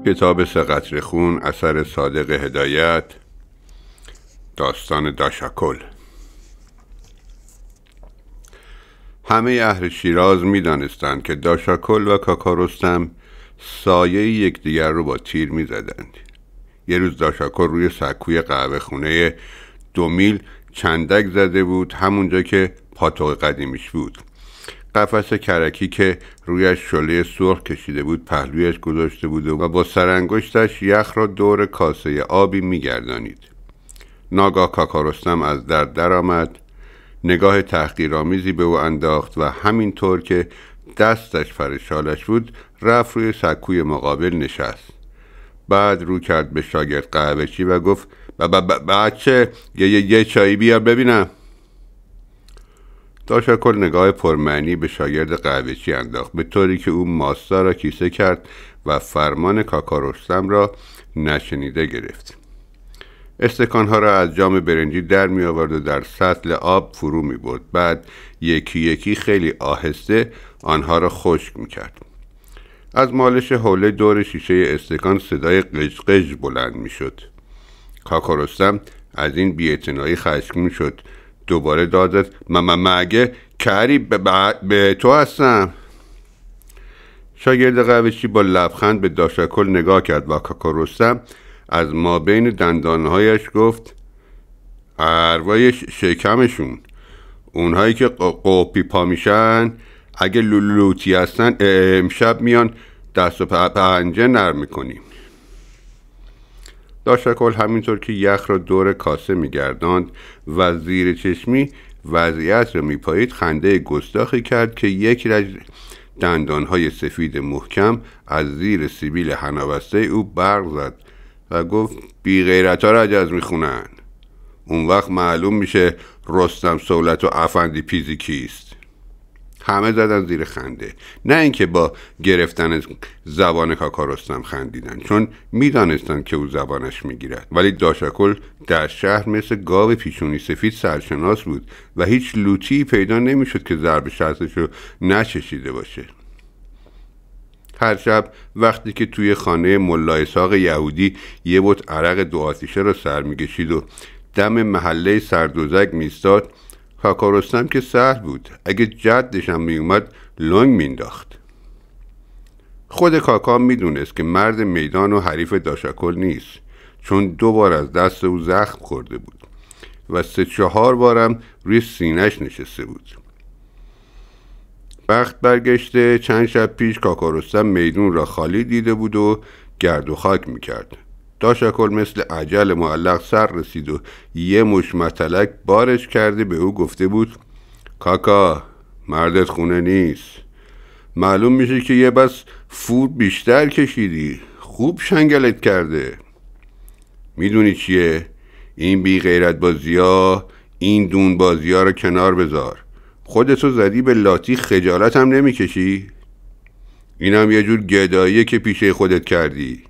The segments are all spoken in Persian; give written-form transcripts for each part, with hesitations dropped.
کتاب سه قطره خون اثر صادق هدایت، داستان داشاکل. همه اهل شیراز می دانستند که داشاکل و کاکا رستم سایه یکدیگر رو با تیر می زدند. یه روز داشاکل روی سکوی قهوه خونه 2 میل چندک زده بود، همونجا که پاتوق قدیمیش بود. قفس کرکی که رویش شله سرخ کشیده بود پهلویش گذاشته بود و با سرانگشتش یخ را دور کاسه آبی می‌گردانید. ناگاه کاکا رستم از در آمد، نگاه تحقیرآمیزی به او انداخت و همینطور که دستش فرشالش بود رفت روی سکوی مقابل نشست. بعد رو کرد به شاگرد قهوه‌چی و گفت بچه یه چایی بیار ببینم. داشاکل نگاه پرمعنی به شاگرد قهوه‌چی انداخت، به طوری که او ماستا را کیسه کرد و فرمان کاکا رستم را نشنیده گرفت. استکانها را از جام برنجی در می آورد و در سطل آب فرو می برد. بعد یکی یکی خیلی آهسته آنها را خشک می کرد. از مالش حوله دور شیشه استکان صدای قژقژ بلند می شد. کاکا رستم از این بی‌اعتنایی خشمگین شد. دوباره داد زد مگه کری به تو هستم. شاگرد قهوه‌چی با لبخند به داشاکل نگاه کرد و کاکا رستم از مابین دندانهایش گفت ارواح شکمشون، اونهایی که قوپی پا میشن اگه لولوتی هستن امشب میان دست و پنجه نرم میکنیم. داشاکل همینطور که یخ را دور کاسه میگرداند و زیر چشمی وضعیت را میپایید خنده گستاخی کرد که یک رج دندانهای سفید محکم از زیر سیبیل هنابسته او برق زد و گفت بی غیرت ها را عجز میخونن. اون وقت معلوم میشه رستم سولت و افندی پیزی کیست. همه زدن زیر خنده، نه اینکه با گرفتن زبان کاکا رستم خندیدن، چون میدانستند که او زبانش میگیرد. ولی داشاکل در شهر مثل گاو پیشونی سفید سرشناس بود و هیچ لوتی پیدا نمیشد که ضرب شستش رو نچشیده باشه. هر شب وقتی که توی خانه ملا اسحاق یهودی یه بوت عرق 2 آتیشه را سر میکشید و دم محله سردوزک میستاد، کاکا رستم که سهل بود، اگه جدش هم میومد لنگ مینداخت. خود کاکا میدونست که مرد میدان و حریف داشاکل نیست، چون 2 بار از دست او زخم خورده بود و 3-4 بارم روی سینه‌اش نشسته بود. بخت برگشته چند شب پیش کاکا رستم میدون را خالی دیده بود و گرد و خاک میکرد. داشاکل مثل عجل معلق سر رسید و یه مش متلک بارش کرده به او گفته بود کاکا مردت خونه نیست، معلوم میشه که یه بس فود بیشتر کشیدی، خوب شنگلت کرده. میدونی چیه؟ این بی غیرت بازیا، این دون بازیا رو کنار بذار. خودتو زدی به لاتی، خجالت هم نمیکشی؟ اینم یه جور گداییه که پیشه خودت کردی.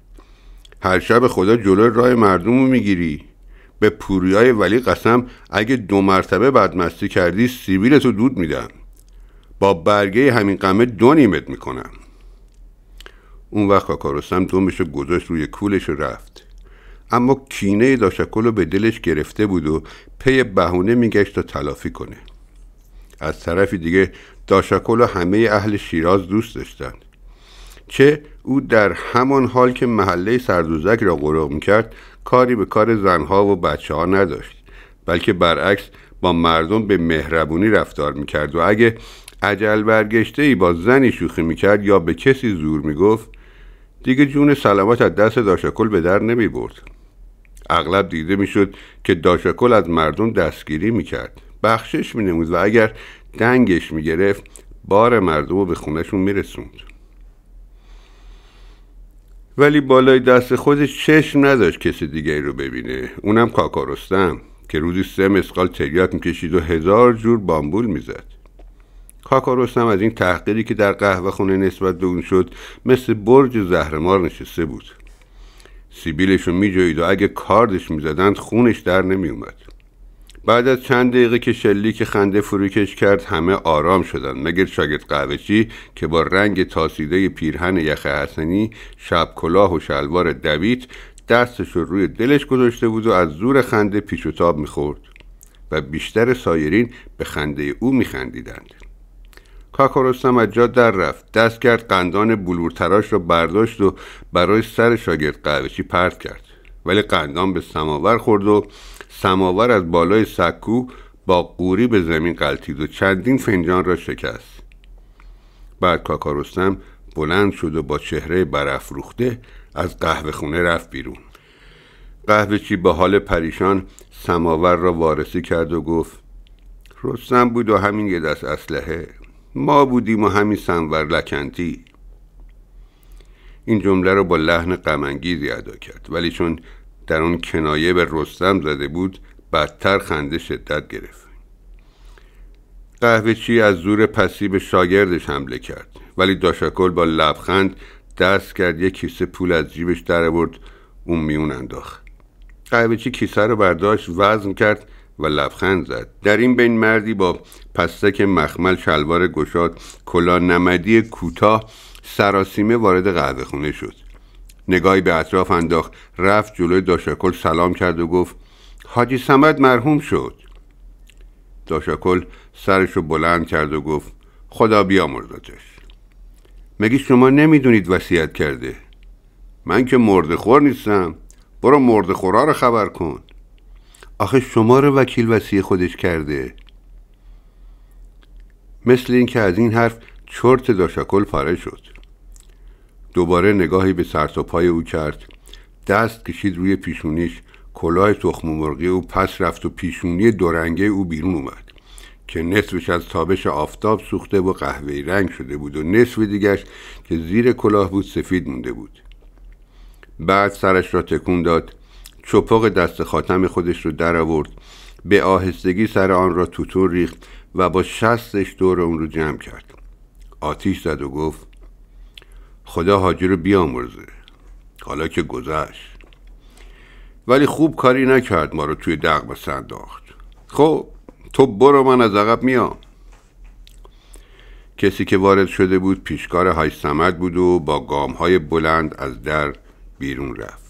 هر شب خدا جلوی راه مردمو میگیری. به پوریای ولی قسم اگه 2 مرتبه بدمستی کردی سیبیلتو دود میدم، با برگه همین قمه 2 نیمت میکنم. اون وقت کاکا رستم دمشو گذاشت روی کولش و رفت. اما کینه داشاکل رو به دلش گرفته بود و پی بهونه میگشت تا تلافی کنه. از طرفی دیگه داشاکل و همه اهل شیراز دوست داشتند. چه او در همان حال که محله سردوزک را غرق میکرد کاری به کار زنها و بچه ها نداشت، بلکه برعکس با مردم به مهربونی رفتار میکرد و اگه عجل برگشته‌ای با زنی شوخی میکرد یا به کسی زور میگفت دیگه جون سلامت از دست داشاکل به در نمیبرد. اغلب دیده میشد که داشاکل از مردم دستگیری میکرد، بخشش مینمود و اگر دنگش میگرفت بار مردم رو به خونهشون میرسوند. ولی بالای دست خودش چشم نداشت کسی دیگری رو ببینه، اونم کاکا رستم که روزی 3 مسقال تریاک میکشید و 1000 جور بامبول میزد. کاکا رستم از این تحقیری که در قهوه خونه نسبت به اون شد مثل برج زهرمار نشسته بود. سیبیلشو میجوید و اگه کاردش میزدند خونش در نمیومد. بعد از چند دقیقه که شلیک خنده فروکش کرد همه آرام شدند مگر شاگرد قهوه‌چی که با رنگ تاسیده پیرهن یخ حسنی، شب کلاه و شلوار دویت دستش رو روی دلش گذاشته بود و از زور خنده پیچ و تاب می‌خورد و بیشتر سایرین به خنده او می‌خندیدند. کاکا رستم از جا در رفت، دست کرد قندان بلورتراش را برداشت و برای سر شاگرد قهوه‌چی پرت کرد، ولی قندان به سماور خورد و سماور از بالای سکو با قوری به زمین غلتید و چندین فنجان را شکست. بعد کاکا رستم بلند شد و با چهره برافروخته از قهوه خونه رفت بیرون. قهوه‌چی با حال پریشان سماور را وارسی کرد و گفت: رستم بود و همین یه دست اسلحه، ما بودیم و همین سنور لکنتی. این جمله را با لحن غم‌انگیزی ادا کرد، ولی چون در اون کنایه به رستم زده بود بدتر خنده شدت گرفت. قهوه‌چی از زور پسی به شاگردش حمله کرد، ولی داشاکل با لبخند دست کرد یک کیسه پول از جیبش در آورد، اون میون انداخت. قهوه‌چی کیسه رو برداشت، وزن کرد و لبخند زد. در این بین مردی با پستک مخمل، شلوار گشاد، کلاه نمدی کوتاه، سراسیمه وارد قهوه خونه شد. نگاهی به اطراف انداخت، رفت جلوی داشاکل سلام کرد و گفت: حاجی صمد مرحوم شد. داشاکل سرش رو بلند کرد و گفت: خدا بیامرزتش. مگه شما نمیدونید وصیت کرده؟ من که مرده‌خور نیستم، برو مرده‌خورا رو خبر کن. آخه شما رو وکیل وصی خودش کرده. مثل این که از این حرف چرت داشاکل پاره شد. دوباره نگاهی به سر تا پای او کرد، دست کشید روی پیشونیش، کلاه تخم مرغی او پس رفت و پیشونی دورنگه او بیرون اومد که نصفش از تابش آفتاب سوخته و قهوه‌ای رنگ شده بود و نصف دیگرش که زیر کلاه بود سفید مونده بود. بعد سرش را تکون داد، چپاق دست خاتم خودش رو در آورد، به آهستگی سر آن را توتون ریخت و با شستش دور اون رو جمع کرد. آتیش زد و گفت: خدا حاجی رو بیامرزه، حالا که گذشت، ولی خوب کاری نکرد ما رو توی دغبسه انداخت. خب تو برو، من از عقب میام. کسی که وارد شده بود پیشکار حاج صمد بود و با گام‌های بلند از در بیرون رفت.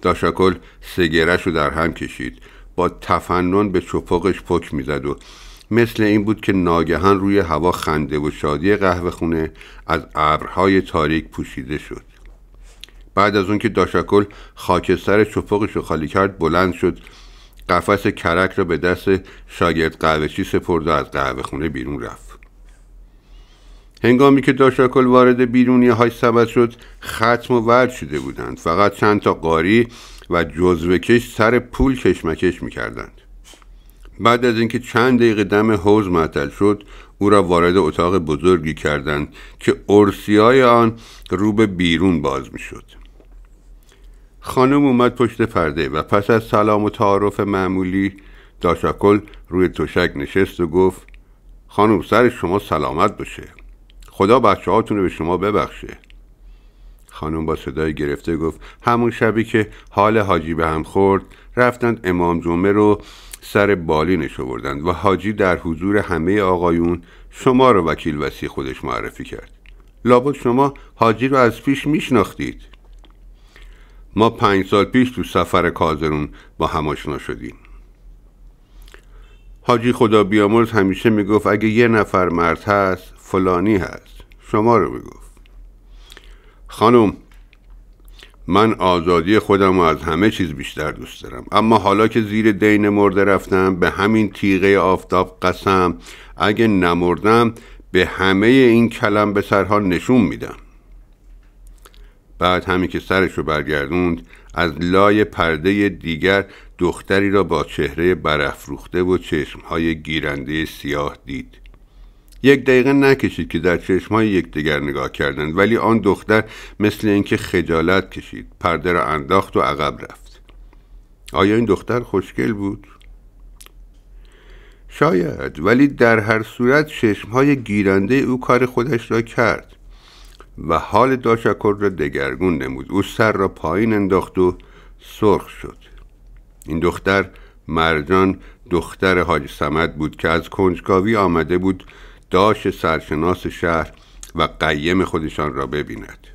داشاکل سگرش رو در هم کشید، با تفنن به چپاقش پک میزد و مثل این بود که ناگهان روی هوا خنده و شادی قهوه خونه از ابرهای تاریک پوشیده شد. بعد از اون که داشاکل خاکستر چپاقش رو خالی کرد بلند شد، قفس کرک را به دست شاگرد قهوه‌چی سپرد و از قهوه خونه بیرون رفت. هنگامی که داشاکل وارد بیرونی حاج صمد شد ختم و ورد شده بودند، فقط چند تا قاری و جزوه‌کش سر پول کشمکش می‌کردند. بعد از اینکه چند دقیقه دم حوض معطل شد او را وارد اتاق بزرگی کردند که ارسیای آن رو به بیرون باز می‌شد. خانم اومد پشت پرده و پس از سلام و تعارف معمولی داشاکل روی تشک نشست و گفت: خانم سر شما سلامت باشه، خدا بچه هاتون رو به شما ببخشه. خانم با صدای گرفته گفت: همون شبی که حال حاجی به هم خورد رفتند امام جمعه رو سر بالینش آوردند و حاجی در حضور همه آقایون شما رو وکیل وصی خودش معرفی کرد. لابد شما حاجی رو از پیش میشناختید. ما 5 سال پیش تو سفر کازرون با هم آشنا شدیم. حاجی خدا بیامرز همیشه میگفت اگه یه نفر مرد هست فلانی هست، شما رو میگفت. خانم من آزادی خودم رو از همه چیز بیشتر دوست دارم، اما حالا که زیر دین مرده رفتم به همین تیغه آفتاب قسم اگه نمردم به همه این کلم به سرها نشون میدم. بعد همین که سرش رو برگردوند از لای پرده دیگر دختری را با چهره برافروخته و چشمهای گیرنده سیاه دید. 1 دقیقه نکشید که در چشمهای یکدیگر نگاه کردند، ولی آن دختر مثل اینکه خجالت کشید، پرده را انداخت و عقب رفت. آیا این دختر خوشگل بود؟ شاید، ولی در هر صورت چشمهای گیرنده او کار خودش را کرد و حال داشاکل را دگرگون نمود. او سر را پایین انداخت و سرخ شد. این دختر مرجان دختر حاج صمد بود که از کنجکاوی آمده بود داش سرشناس شهر و قیم خودشان را ببیند.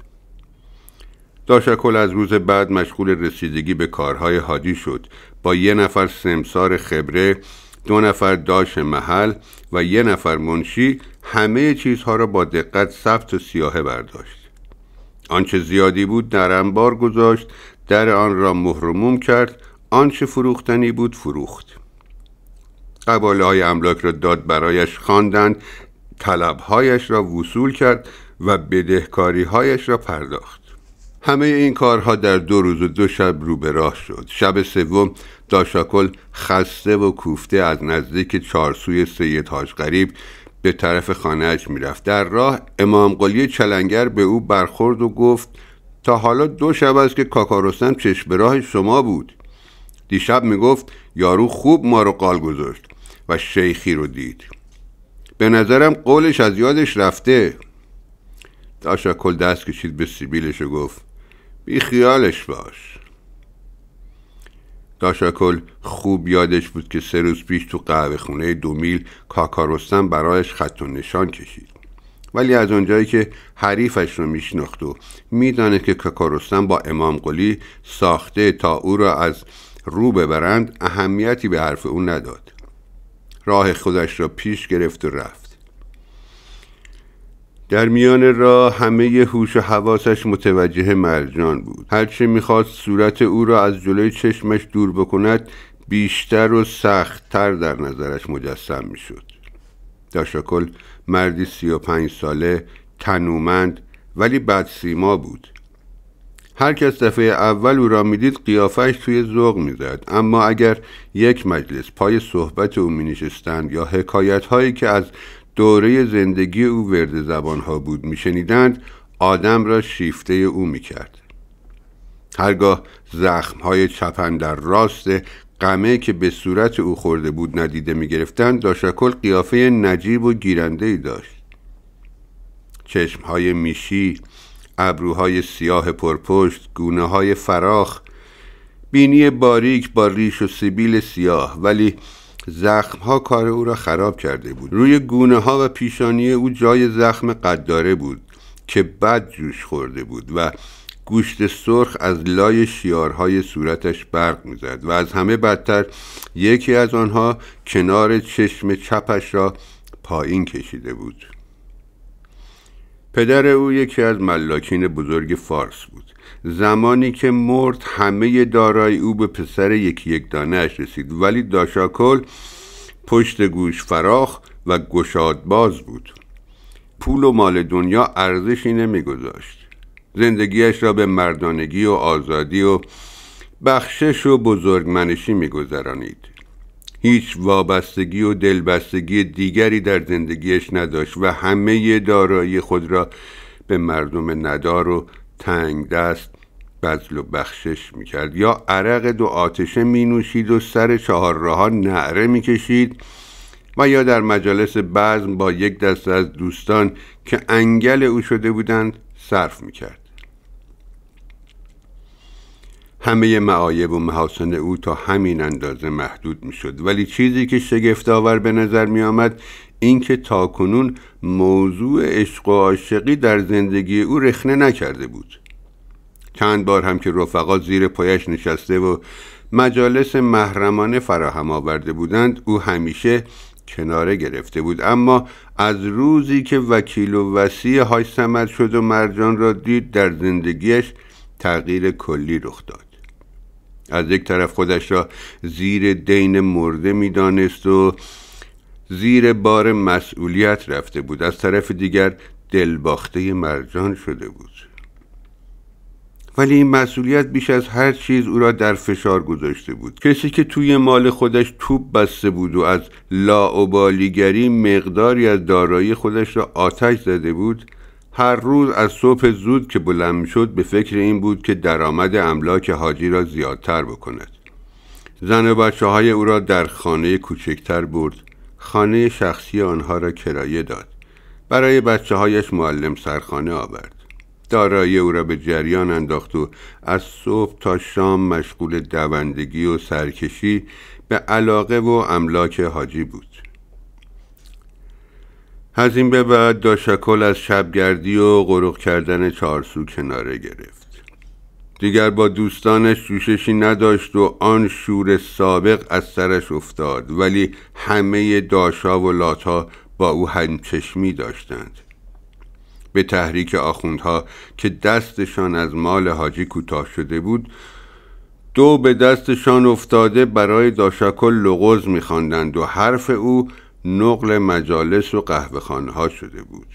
داشکل از روز بعد مشغول رسیدگی به کارهای حاجی شد. با 1 نفر سمسار خبره، 2 نفر داش محل و 1 نفر منشی همه چیزها را با دقت ثبت و سیاهه برداشت. آنچه زیادی بود در انبار گذاشت، در آن را مهر و موم کرد، آنچه فروختنی بود فروخت. قباله های املاک را داد برایش خواندند، طلبهایش را وصول کرد و بدهکاری هایش را پرداخت. همه این کارها در 2 روز و 2 شب رو به راه شد. شب سوم داشاکل خسته و کوفته از نزدیک چارسوی سید حاج غریب به طرف خانه‌اش میرفت. در راه امام قلی چلنگر به او برخورد و گفت تا حالا 2 شب است که کاکا رستم چشم به راه شما بود. دیشب میگفت یارو خوب ما رو قال گذاشت و شیخی رو دید. به نظرم قولش از یادش رفته. داشاکل دست کشید به سیبیلش و گفت بی خیالش باش. داشاکل خوب یادش بود که 3 روز پیش تو قهوه خونه 2 میل کاکا رستم برایش خط و نشان کشید، ولی از اونجایی که حریفش رو میشناخت و میدانه که کاکا رستم با امام قلی ساخته تا او را از رو ببرند، اهمیتی به حرف او نداد. راه خودش را پیش گرفت و رفت. در میان راه همه هوش و حواسش متوجه مرجان بود. هرچه میخواست صورت او را از جلوی چشمش دور بکند، بیشتر و سخت‌تر در نظرش مجسم میشد. داشاکل مردی 35 ساله، تنومند ولی بدسیما بود. هر کس دفعه اول او را میدید قیافش توی ذوق میزد، اما اگر یک مجلس پای صحبت او مینشستند یا حکایت هایی که از دوره زندگی او ورد زبانها بود میشنیدند، آدم را شیفته او میکرد. هرگاه زخمهای چپن در راست غمه که به صورت او خورده بود ندیده میگرفتند، داشاکل قیافه نجیب و گیرنده‌ای داشت. چشمهای میشی، ابروهای سیاه پرپشت، گونه‌های فراخ، بینی باریک با ریش و سیبیل سیاه، ولی زخمها کار او را خراب کرده بود. روی گونه‌ها و پیشانی او جای زخم قداره بود که بد جوش خورده بود و گوشت سرخ از لای شیارهای صورتش برق می‌زد و از همه بدتر یکی از آنها کنار چشم چپش را پایین کشیده بود. پدر او یکی از ملاکین بزرگ فارس بود. زمانی که مرد همه دارایی او به پسر یک دانه‌اش رسید، ولی داشاکل پشت گوش فراخ و گشادباز بود. پول و مال دنیا ارزشی نمیگذاشت. زندگیش را به مردانگی و آزادی و بخشش و بزرگمنشی میگذرانید. هیچ وابستگی و دلبستگی دیگری در زندگیش نداشت و همه دارایی خود را به مردم ندار و تنگ دست بذل و بخشش میکرد، یا عرق 2 آتشه مینوشید و سر 4 راه‌ها نعره میکشید و یا در مجالس بزم با یک دسته از دوستان که انگل او شده بودند صرف میکرد. همه معایب و محاسن او تا همین اندازه محدود میشد، ولی چیزی که شگفت‌آور به نظر می آمد این که تاکنون موضوع عشق و عاشقی در زندگی او رخنه نکرده بود. چند بار هم که رفقا زیر پایش نشسته و مجالس محرمانه فراهم آورده بودند، او همیشه کناره گرفته بود، اما از روزی که وکیل و وصی حاج صمد شد و مرجان را دید، در زندگیش تغییر کلی رخ داد. از یک طرف خودش را زیر دین مرده می دانست و زیر بار مسئولیت رفته بود، از طرف دیگر دلباخته مرجان شده بود. ولی این مسئولیت بیش از هر چیز او را در فشار گذاشته بود. کسی که توی مال خودش توپ بسته بود و از لاابالیگری مقداری از دارایی خودش را آتش زده بود، هر روز از صبح زود که بلند می‌شد به فکر این بود که درآمد املاک حاجی را زیادتر بکند. زن و بچه‌های او را در خانه کوچکتر برد. خانه شخصی آنها را کرایه داد. برای بچه‌هایش معلم سرخانه آورد. دارایی او را به جریان انداخت و از صبح تا شام مشغول دوندگی و سرکشی به علاقه و املاک حاجی بود. از این به بعد داشکل از شبگردی و غرق کردن چارسو کناره گرفت. دیگر با دوستانش جوششی نداشت و آن شور سابق از سرش افتاد، ولی همه داشا و لاتا با او همچشمی داشتند. به تحریک آخوندها که دستشان از مال حاجی کوتاه شده بود، دو به دستشان افتاده برای داشکل لغز می‌خواندند و حرف او نقل مجالس و قهوه‌خانه ها شده بود.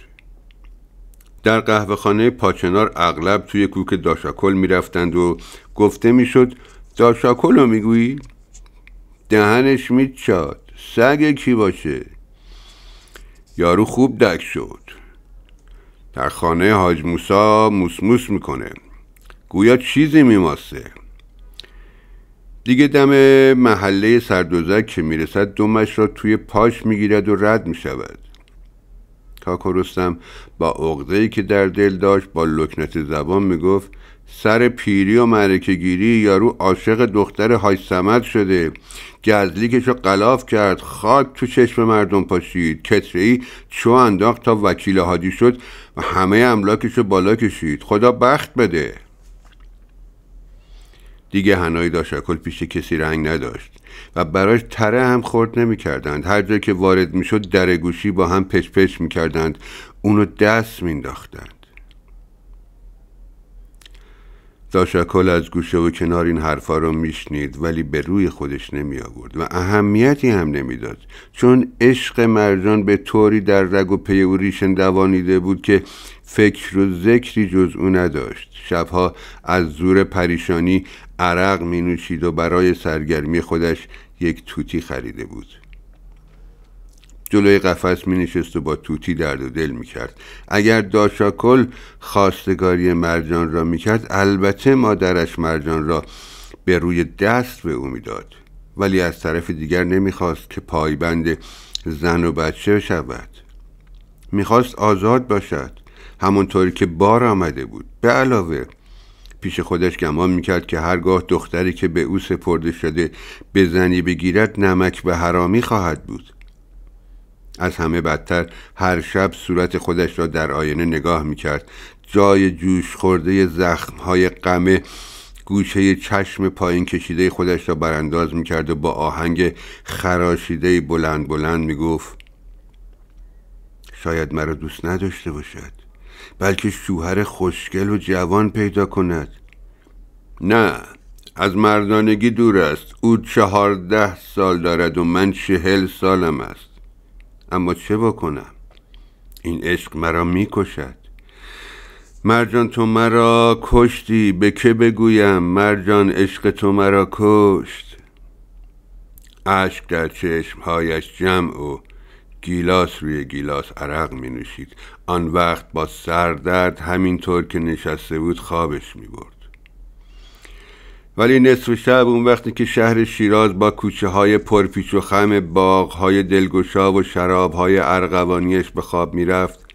در قهوه‌خانه پاچنار اغلب توی کوک داشکل می‌رفتند و گفته می‌شد داشکل رو میگویی؟ دهنش میچاد، سگ کی باشه؟ یارو خوب دک شد. در خانه حاج موسی موسموس میکنه، گویا چیزی میماسه. دیگه دم محله سردوزک که میرسد دمش را توی پاش میگیرد و رد میشود. کاکا رستم با عقده‌ای که در دل داشت با لکنت زبان میگفت سر پیری و معرکه گیری یارو عاشق دختر حاج صمد شده، گزلیکشو غلاف کرد، خاک تو چشم مردم پاشید، کتره‌ای چو انداخت تا وکیل حاجی شد و همه املاکشو بالا کشید. خدا بخت بده. دیگه حنای داشکل پیش کسی رنگ نداشت و براش تره هم خورد نمی کردند. هر جا که وارد می شد در گوشی با هم پچ پچ می کردند، اونو دست می انداختند. داشکل از گوشه و کنار این حرفا رو میشنید ولی به روی خودش نمی آورد و اهمیتی هم نمیداد، چون عشق مرجان به طوری در رگ و پی او ریشه دوانیده بود که فکر و ذکری جز او نداشت. شبها از زور پریشانی عرق می نوشید و برای سرگرمی خودش یک توتی خریده بود. جلوی قفس می نشست و با توتی درد و دل می کرد. اگر داشکل خواستگاری مرجان را می کرد، البته مادرش مرجان را به روی دست به او می داد، ولی از طرف دیگر نمی خواست که پایبند زن و بچه شود. می خواست آزاد باشد، همونطوری که بار آمده بود. به علاوه پیش خودش گمان میکرد که هرگاه دختری که به او سپرده شده به زنی بگیرد نمک به حرامی خواهد بود. از همه بدتر هر شب صورت خودش را در آینه نگاه میکرد. جای جوش خورده زخمهای غم گوشه چشم پایین کشیده خودش را برانداز میکرد و با آهنگ خراشیده بلند بلند میگفت شاید مرا دوست نداشته باشد، بلکه شوهر خوشگل و جوان پیدا کند. نه، از مردانگی دور است. او 14 سال دارد و من 40 سالم است. اما چه بکنم؟ این عشق مرا میکشد. مرجان تو مرا کشتی، به که بگویم؟ مرجان عشق تو مرا کشت. اشک در چشمهایش جمع و گیلاس روی گیلاس عرق می نوشید. آن وقت با سردرد همینطور که نشسته بود خوابش می برد. ولی نصف شب اون وقتی که شهر شیراز با کوچه های پرپیچ و خم باغ های دلگشا و شراب های ارغوانیش به خواب می رفت،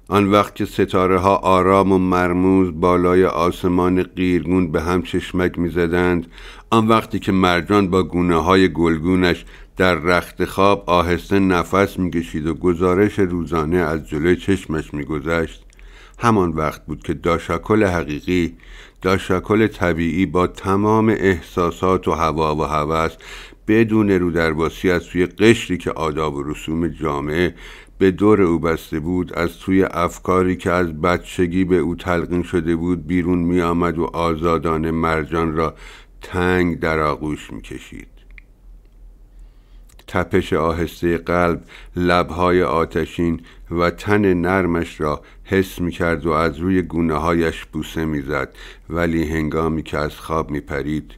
آن وقت که ستاره ها آرام و مرموز بالای آسمان قیرگون به هم چشمک می زدند، آن وقتی که مرجان با گونه های گلگونش در رخت خواب آهسته نفس می کشید و گزارش روزانه از جلوی چشمش می گذشت، همان وقت بود که داشکل حقیقی، داشکل طبیعی با تمام احساسات و هوا و هوس بدون رودرباسی از توی قشری که آداب و رسوم جامعه به دور او بسته بود، از توی افکاری که از بچگی به او تلقین شده بود بیرون می آمد و آزادانه مرجان را تنگ در آغوش می کشید. تپش آهسته قلب، لبهای آتشین و تن نرمش را حس می کرد و از روی گونه هایش بوسه می زد، ولی هنگامی که از خواب می پرید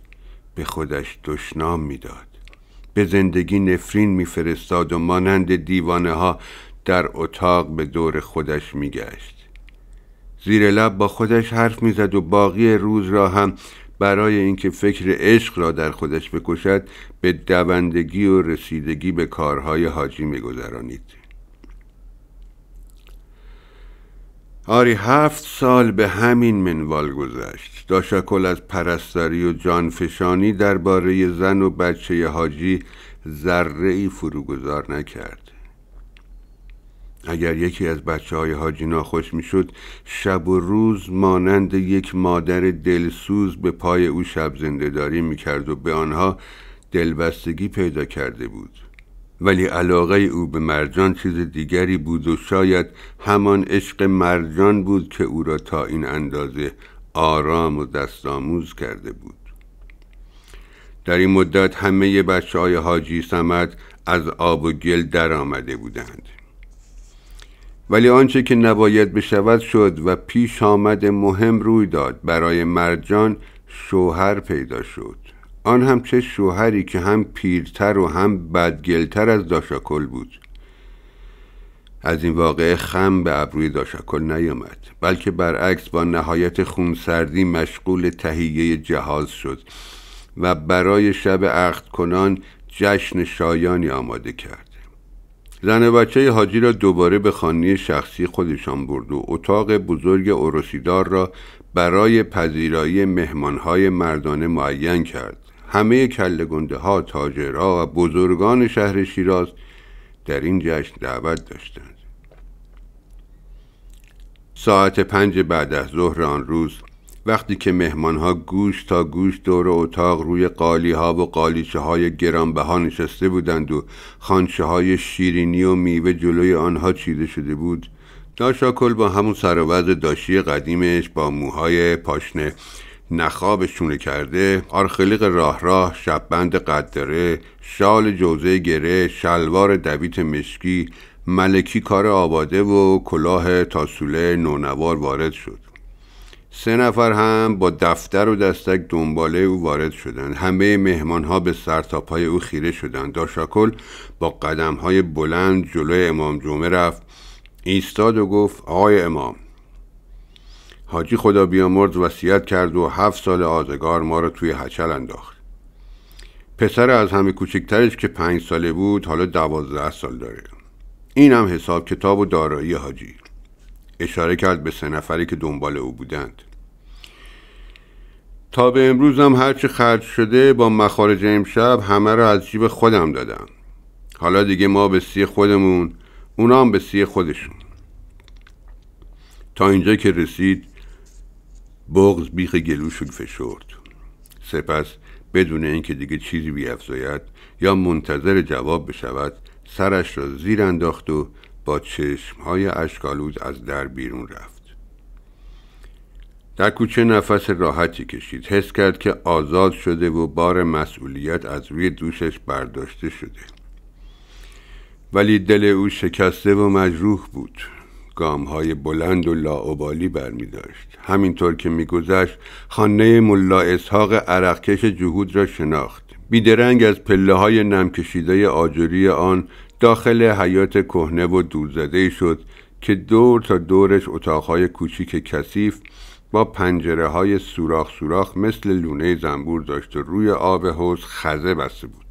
به خودش دشنام می داد. به زندگی نفرین می فرستاد و مانند دیوانه ها در اتاق به دور خودش می گشت. زیر لب با خودش حرف می زد و باقی روز را هم برای اینکه فکر عشق را در خودش بکشد به دوندگی و رسیدگی به کارهای حاجی می گذرانید. آری 7 سال به همین منوال گذشت. داشکل از پرستاری و جانفشانی درباره زن و بچه حاجی ذره‌ای فروگذار نکرد. اگر یکی از بچه‌های حاجی ناخوش میشد، شب و روز مانند یک مادر دلسوز به پای او شب زنده‌داری میکرد و به آنها دلبستگی پیدا کرده بود. ولی علاقه او به مرجان چیز دیگری بود و شاید همان عشق مرجان بود که او را تا این اندازه آرام و دستآموز کرده بود. در این مدت همه بچه‌های حاجی صمد از آب و گل در آمده بودند. ولی آنچه که نباید بشود شد و پیش آمد مهم روی داد. برای مرجان شوهر پیدا شد. آن هم چه شوهری که هم پیرتر و هم بدگلتر از داشکل بود. از این واقعه خم به ابروی داشکل نیامد، بلکه برعکس با نهایت خونسردی مشغول تهیه جهاز شد و برای شب عقد کنان جشن شایانی آماده کرد. زن و بچه حاجی را دوباره به خانه شخصی خودشان برد و اتاق بزرگ عروسیدار را برای پذیرایی مهمانهای مردانه معین کرد. همه کله‌گنده ها، تاجرها و بزرگان شهر شیراز در این جشن دعوت داشتند. ساعت 5 بعد از ظهر آن روز، وقتی که مهمانها گوش تا گوش دور اتاق روی قالی‌ها و قالیچه‌های گرانبها نشسته بودند و خوانچه‌های شیرینی و میوه جلوی آنها چیده شده بود، داشکل با همون سر و وضع داشی قدیمش با موهای پاشنه نخاب شونه کرده، آرخلیق راه شببند قدره، شال جوزه گره، شلوار دویت مشکی، ملکی کار آباده و کلاه تاسوله نونوار وارد شد. 3 نفر هم با دفتر و دستک دنباله او وارد شدند. همه مهمانها به سر تا پای او خیره شدند. داشکل با قدم‌های بلند جلوی امام جمعه رفت، ایستاد و گفت: آقای امام، حاجی خدا بیامرز وصیت کرد و 7 سال آزگار ما را توی هچل انداخت. پسر از همه کوچکترش که 5 ساله بود حالا 12 سال داره. این هم حساب کتاب و دارایی حاجی. اشاره کرد به 3 نفری که دنبال او بودند. تا به امروز هم هرچی خرج شده با مخارج امشب همه را از جیب خودم دادم. حالا دیگه ما به سی خودمون، اونا هم به سی خودشون. تا اینجا که رسید بغض بیخ گلوشو فشرد. سپس بدون اینکه دیگه چیزی بیفزاید یا منتظر جواب بشود سرش را زیر انداخت و با چشمهای اشک‌آلود از در بیرون رفت. در کوچه نفس راحتی کشید. حس کرد که آزاد شده و بار مسئولیت از روی دوشش برداشته شده. ولی دل او شکسته و مجروح بود. گام‌های بلند و لاابالی برمی داشت. همینطور که می گذشت خانه ملا اسحاق عرقکش جهود را شناخت. بیدرنگ از پله‌های نم کشیده آجری آن داخل حیاط کهنه و دودزده شد که دور تا دورش اتاق‌های کوچیک کثیف با پنجره‌های سوراخ مثل لونه زنبور داشت و روی آب حوض خزه بسته بود.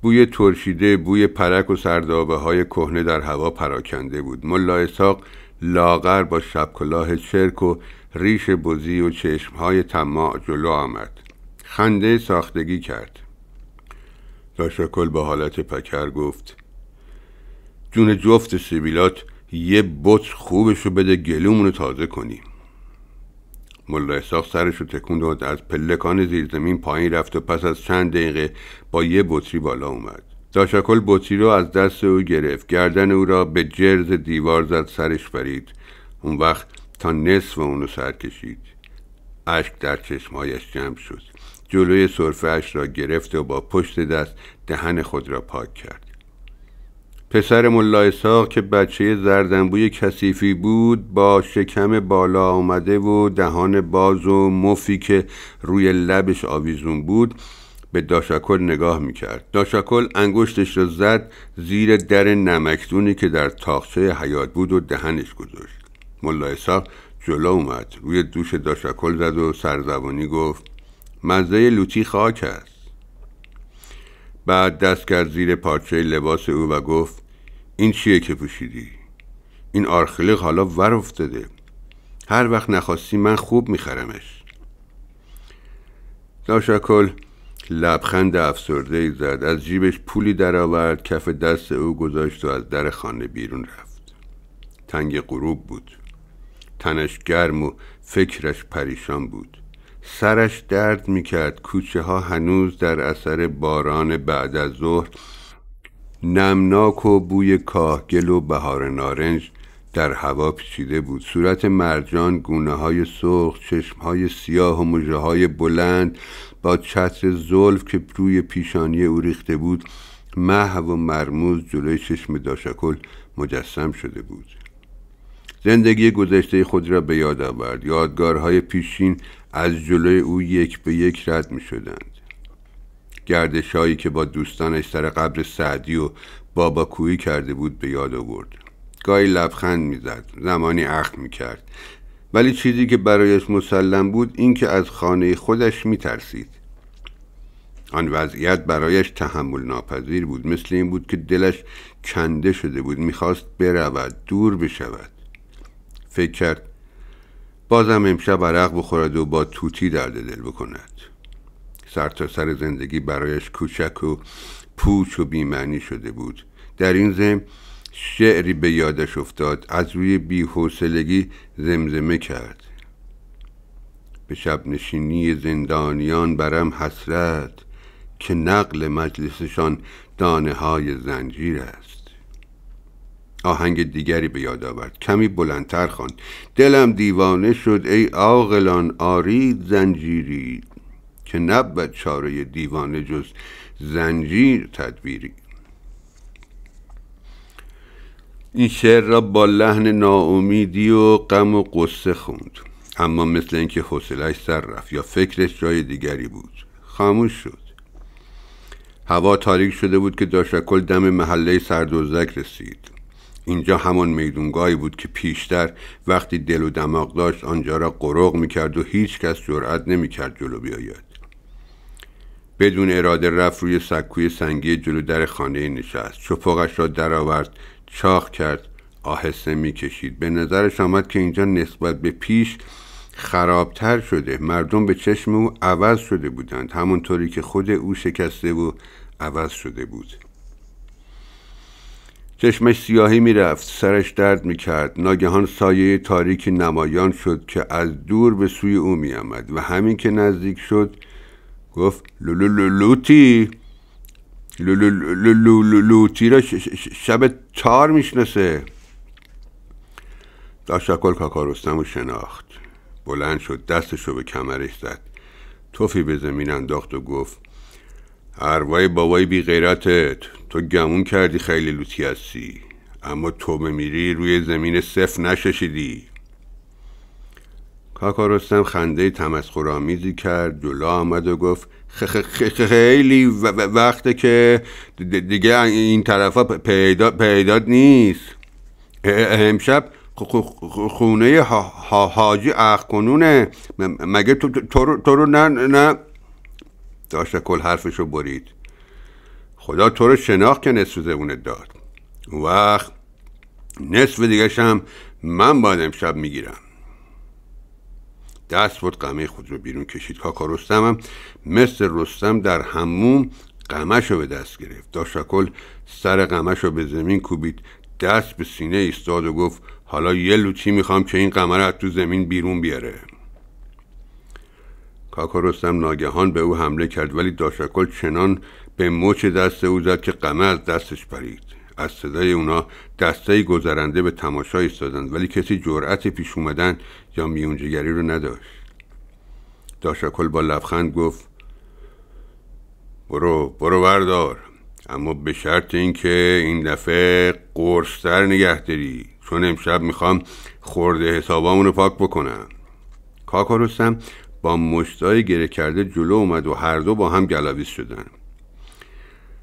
بوی ترشیده، بوی پرک و سردابه‌های کهنه در هوا پراکنده بود. ملا اسحاق لاغر با شبکلاه چرک و ریش بزی و چشمهای طماع جلو آمد. خنده ساختگی کرد. داشکل با حالت پکر گفت: جون جفت سبیلات یه بط خوبشو بده گلومونو تازه کنیم. ملا اسحاق سرشو تکون داد، از پلکان زیرزمین پایین رفت و پس از چند دقیقه با یه بطری بالا اومد. داشکل بطری رو از دست او گرفت، گردن او را به جرز دیوار زد، سرش برید. اون وقت تا نصف اونو سر کشید. اشک در چشمهایش جمع شد. جلوی سرفه اش را گرفت و با پشت دست دهن خود را پاک کرد. پسر ملا اسحاق که بچه زردنبوی کثیفی بود، با شکم بالا آمده و دهان باز و مفی که روی لبش آویزون بود به داشکل نگاه میکرد. داشکل انگشتش را زد زیر در نمکدونی که در تاقچه حیاط بود و دهنش گذاشت. ملا اسحاق جلو اومد، روی دوش داشکل زد و سرزبانی گفت: مزه لوتی خاک است. بعد دست کرد زیر پارچه لباس او و گفت: این چیه که پوشیدی؟ این آرخلیق حالا ور افتاده. هر وقت نخواستی من خوب میخرمش. داشاکل لبخند افسرده‌ای زد، از جیبش پولی درآورد، کف دست او گذاشت و از در خانه بیرون رفت. تنگ غروب بود، تنش گرم و فکرش پریشان بود. سرش درد میکرد. کوچه ها هنوز در اثر باران بعد از ظهر نمناک و بوی کاهگل و بهار نارنج در هوا پیچیده بود. صورت مرجان، گونه های سرخ، چشم های سیاه و مژه های بلند با چتر زلف که روی پیشانی او ریخته بود محو و مرموز جلوی چشم داشاکل مجسم شده بود. زندگی گذشته خود را به یاد آورد. یادگارهای پیشین از جلوی او یک به یک رد می شدند. گردشایی که با دوستانش سر قبر سعدی و باباکویی کرده بود به یاد آورد. گاهی لبخند می زد، زمانی اخم می کرد. ولی چیزی که برایش مسلم بود این که از خانه خودش می ترسید. آن وضعیت برایش تحمل ناپذیر بود. مثل این بود که دلش کنده شده بود، می خواست برود، دور بشود. فکر کرد بازم امشب عرق بخورد و با توتی درد دل بکند. سر تا سر زندگی برایش کوچک و پوچ و بی‌معنی شده بود. در این ضمن شعری به یادش افتاد. از روی بی‌حوصلگی زمزمه کرد: به شب نشینی زندانیان برم حسرت، که نقل مجلسشان دانه های زنجیر است. آهنگ دیگری به یاد آورد، کمی بلندتر خواند: دلم دیوانه شد ای عاقلان، آرید زنجیری، که نبود چاره دیوانه جز زنجیر تدبیری. این شعر را با لحن ناامیدی و غم و غصه خوند، اما مثل اینکه حوصله‌اش سر رفت یا فکرش جای دیگری بود. خاموش شد. هوا تاریک شده بود که داشاکل دم محله سردوزک رسید. اینجا همان میدونگاهی بود که پیشتر وقتی دل و دماغ داشت آنجا را قرق میکرد و هیچ کس جرأت نمیکرد جلو بیاید. بدون اراده رفت روی سکوی سنگی جلو در خانه نشست. چپاقش را درآورد، چاق کرد، آهسته میکشید. به نظرش آمد که اینجا نسبت به پیش خرابتر شده. مردم به چشم او عوض شده بودند، همونطوری که خود او شکسته و عوض شده بود. چشمش سیاهی میرفت، سرش درد میکرد. ناگهان سایه تاریک نمایان شد که از دور به سوی او میآمد و همین که نزدیک شد گفت: لوتی لوتی را شب تار میشناسه. داشاکل کاکا رستم رو شناخت. بلند شد، دستشو به کمرش زد، توفی به زمین انداخت و گفت: ارواح بابای بی غیرتت، تو گمون کردی خیلی لوتی هستی، اما تو بمیری روی زمین صفر نششیدی. کاکا رستم خنده تمسخرآمیزی کرد، جلو آمد و گفت: خیلی وقته که دیگه این طرفا پیدات نیست. امشب خونه حاجی اخکنونه، مگه تو رو نه. داشاکل حرفشو برید: خدا تو رو شناخت که نصف زبونت داد، اون وقت نصف دیگه شم من باید امشب میگیرم. دست بود قمه خود رو بیرون کشید. کاکا رستم هم مثل رستم در حموم قمه‌شو به دست گرفت. داشاکل سر قمه‌شو به زمین کوبید، دست به سینه ایستاد و گفت: حالا یه لوتی میخوام که این قمه رو از تو زمین بیرون بیاره. کاکا رستم ناگهان به او حمله کرد، ولی داشاکل چنان به مچ دست او زد که قمه از دستش پرید. از صدای اونا دسته‌ای گذرنده به تماشا ایستادند، ولی کسی جرأت پیش اومدن یا میونجگری رو نداشت. داشاکل با لبخند گفت: برو بردار، اما به شرط اینکه این دفعه قرص‌تر نگه داری، چون امشب میخوام خورده حسابامون رو پاک بکنم. کاکا رستم با مشتای گره کرده جلو اومد و هر دو با هم گلاویز شدن.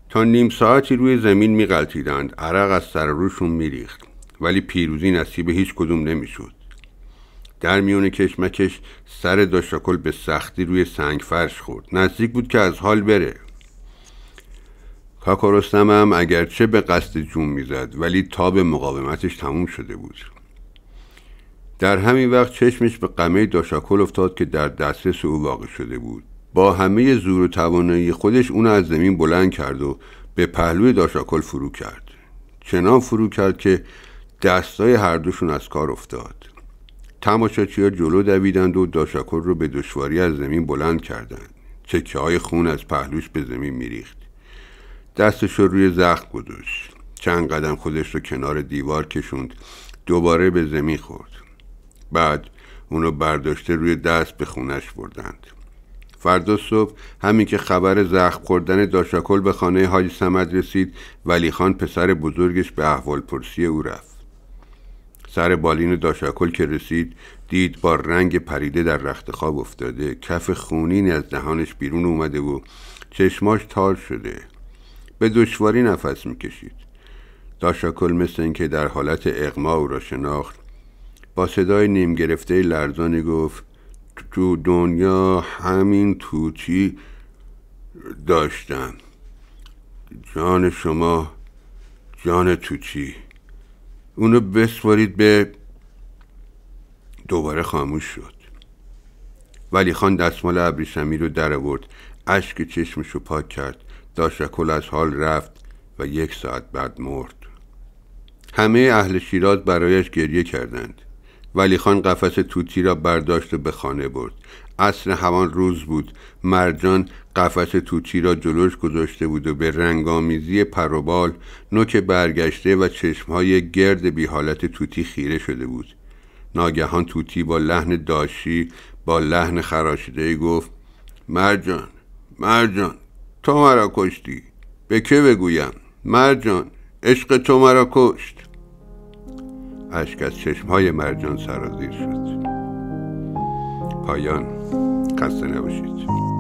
تا نیم ساعتی روی زمین میغلطیدند. عرق از سر روشون میریخت، ولی پیروزی نصیب هیچ کدوم نمیشد. در میون کشمکش سر داشاکل به سختی روی سنگ فرش خورد. نزدیک بود که از حال بره. کاکا رستم هم اگرچه به قصد جون میزد، ولی تاب مقاومتش تموم شده بود. در همین وقت چشمش به قمه داشاکل افتاد که در دسترس او واقع شده بود. با همه زور و توانایی خودش اون از زمین بلند کرد و به پهلوی داشاکل فرو کرد. چنان فرو کرد که دستای هر دوشون از کار افتاد. تماشاچی‌ها جلو دویدند و داشاکل رو به دشواری از زمین بلند کردند. چکه‌های خون از پهلوش به زمین میریخت. دستش رو روی زخم گذاشت. چند قدم خودش رو کنار دیوار کشوند. دوباره به زمین خورد. بعد اونو برداشته روی دست به خونش بردند. فردا صبح همین که خبر زخم خوردن داشاکل به خانه حاجی صمد رسید، ولی خان پسر بزرگش به احوال پرسی او رفت. سر بالین داشاکل که رسید دید با رنگ پریده در رخت خواب افتاده، کف خونینی از دهانش بیرون اومده و چشماش تار شده. به دشواری نفس میکشید. داشاکل مثل اینکه در حالت اغما او را شناخت. با صدای نیم گرفته لرزانی گفت: تو دنیا همین توتی داشتم. جان شما جان توتی. اونو بسپارید به... دوباره خاموش شد. ولی خان دستمال ابریشمی رو در آورد، اشک چشمش رو پاک کرد. داشاکل از حال رفت و 1 ساعت بعد مرد. همه اهل شیراز برایش گریه کردند. ولی خان قفس توتی را برداشت و به خانه برد. عصر همان روز بود. مرجان قفس توتی را جلوش گذاشته بود و به رنگامیزی پر و بال، نوک برگشته و چشمهای گرد بی حالت توتی خیره شده بود. ناگهان توتی با لحن داشی، با لحن خراشیده گفت: مرجان، مرجان، تو مرا کشتی. به که بگویم؟ مرجان، عشق تو مرا کشت. اشک از چشمهای مرجان سرازیر شد. پایان. خسته نباشید.